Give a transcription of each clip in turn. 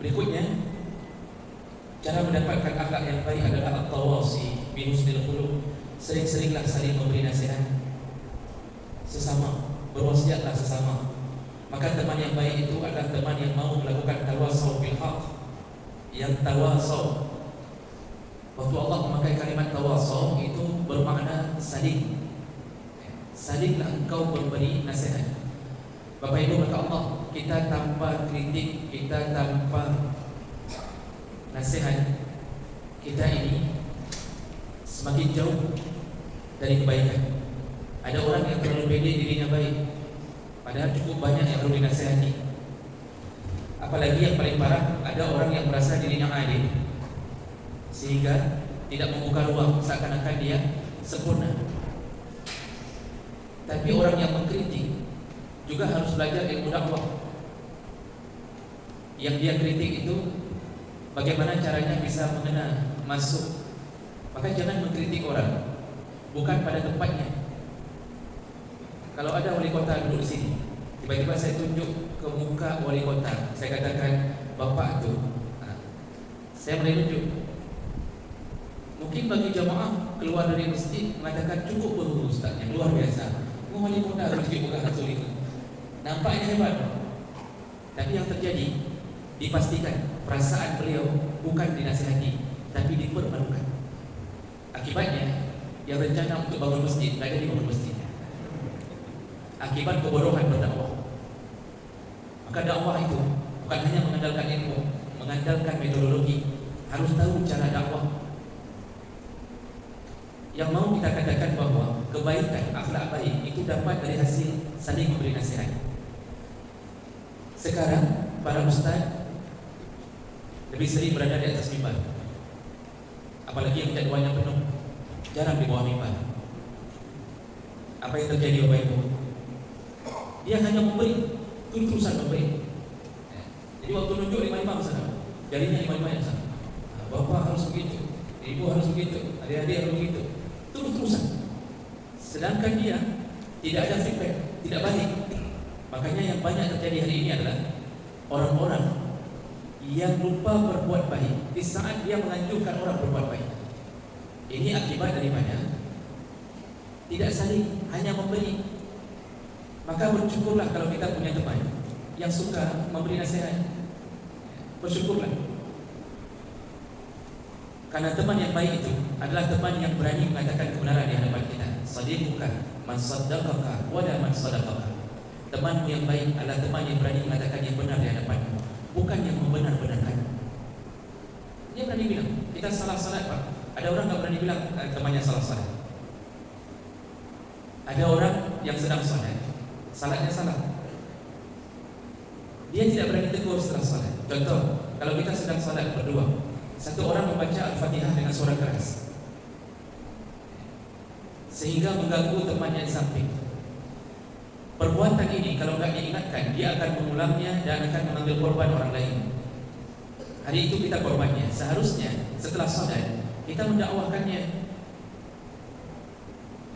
Berikutnya, cara mendapatkan akhlak yang baik adalah at-tawasi bi husnil khuluq. Sering-seringlah saling memberi nasihat sesama, berwasiatlah sesama. Maka teman yang baik itu adalah teman yang mau melakukan tawasaw bil haq. Yang tawasaw, waktu Allah memakai kalimat tawasaw itu bermakna saling. Salinglah engkau memberi nasihat. Bapak Ibu, kata Allah, kita tanpa kritik, kita tanpa nasihat, kita ini semakin jauh dari kebaikan. Ada orang yang terlalu pede dirinya baik, padahal cukup banyak yang perlu dinasihati. Apalagi yang paling parah, ada orang yang merasa dirinya alim sehingga tidak membuka ruang seakan-akan dia sempurna. Tapi orang yang mengkritik juga harus belajar ilmu dakwah. Yang dia kritik itu bagaimana caranya bisa mengena, masuk. Maka jangan mengkritik orang bukan pada tempatnya. Kalau ada wali kota duduk di sini, tiba-tiba saya tunjuk ke muka wali kota, saya katakan, "Bapak tu," saya mulai tunjuk. Mungkin bagi jamaah keluar dari masjid mengatakan, "Cukup berhubung ustaznya, luar biasa. Wali kota harus dibuka hasil itu." Nampaknya hebat. Tapi yang terjadi, dipastikan perasaan beliau bukan dinasihati, tapi dipermalukan. Akibatnya, yang rencana untuk bangun masjid tidak jadi bangun masjid. Akibat kebodohan berdakwah. Maka dakwah itu bukan hanya mengandalkan ilmu, mengandalkan metodologi, harus tahu cara dakwah. Yang mau kita katakan bahwa kebaikan, akhlak baik itu dapat dari hasil saling memberi nasihat. Sekarang para ustaz lebih sering berada di atas mimbar, apalagi yang jadwalnya penuh, jarang di bawah mimbar. Apa yang terjadi Bapak Ibu? Dia hanya memberi, terus-terusan memberi. Jadi waktu nunjuk imam-imam sana, jarinya imam-imam yang sana, bapak harus begitu, ibu harus begitu, adik-adik harus begitu, terus-terusan. Sedangkan dia tidak ada feedback, tidak balik. Makanya yang banyak terjadi hari ini adalah orang-orang yang lupa berbuat baik di saat dia menganjurkan orang berbuat baik. Ini akibat daripada tidak saling, hanya memberi. Maka bersyukurlah kalau kita punya teman yang suka memberi nasihat. Bersyukurlah. Karena teman yang baik itu adalah teman yang berani mengatakan kebenaran di hadapan kita. Sadiquka man saddaqaka wa la man sadaqaka. Temanmu yang baik adalah teman yang berani mengatakan yang benar di hadapanmu, bukan yang membenar-benarkan. Dia berani bilang, kita salah salat Pak. Ada orang tak berani bilang temannya salah salat. Ada orang yang sedang salat, salatnya salah, dia tidak berani tegur setelah salat. Contoh, kalau kita sedang salat berdua, satu orang membaca Al-Fatihah dengan suara keras sehingga mengganggu temannya di samping. Perbuatan ini kalau tidak diingatkan, dia akan mengulangnya dan akan mengambil korban orang lain. Hari itu kita korbannya. Seharusnya setelah salat kita mendakwahkannya,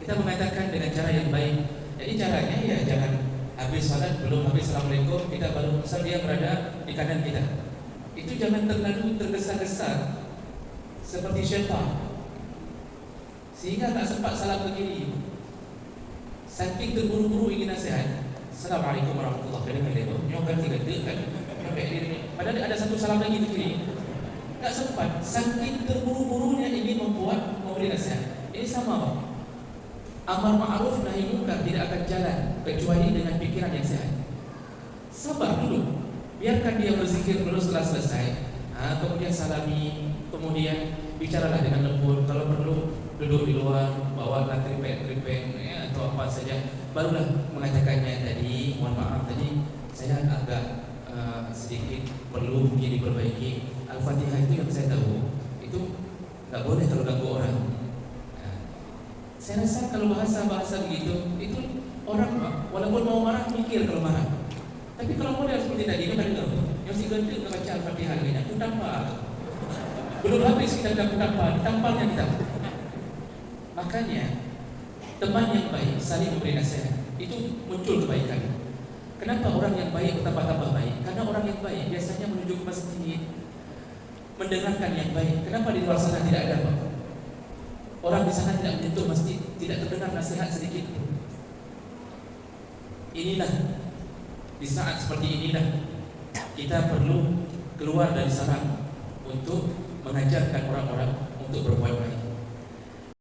kita mengatakan dengan cara yang baik. Jadi caranya ya jangan habis salat, belum habis Assalamualaikum, kita baru misal dia berada di kanan kita. Itu jangan terlalu tergesa-gesa seperti syaitan, sehingga tak sempat salam ke kiri. Saking terburu-buru ingin nasihat, Assalamualaikum warahmatullahi wabarakatuh, nyokar tiga kan, padahal ada satu salam lagi ke kiri. Tak sempat, saking terburu-burunya ingin memberi nasihat. Ini sama Pak. Amar ma'ruf nahi munkar tidak akan jalan kecuali dengan pikiran yang sehat. Sabar dulu, biarkan dia berzikir dulu. Setelah selesai, kemudian salami, kemudian bicaralah dengan lembut. Kalau perlu duduk di luar, bawalah tripek ya, atau apa saja, barulah mengatakannya tadi. Mohon maaf tadi saya agak sedikit perlu mungkin diperbaiki. Al-Fatihah itu yang saya tahu itu nggak boleh kalau ganggu orang. Saya rasa kalau bahasa begitu itu orang Pak, walaupun mau marah mikir kalau marah. Tapi kalau model seperti tadi itu kan yang si gendut baca Al-Fatihah ini aku tampar. Belum habis kita tampalnya kita. Makanya teman yang baik saling memberi nasihat, itu muncul kebaikan. Kenapa orang yang baik bertambah-tambah baik? Karena orang yang baik biasanya menuju ke masjid, mendengarkan yang baik. Kenapa di luar sana tidak ada, Pak? Orang di sana tidak menyentuh masjid, tidak terdengar nasihat sedikit pun. Inilah, di saat seperti inilah kita perlu keluar dari sarang untuk mengajarkan orang-orang untuk berbuat baik.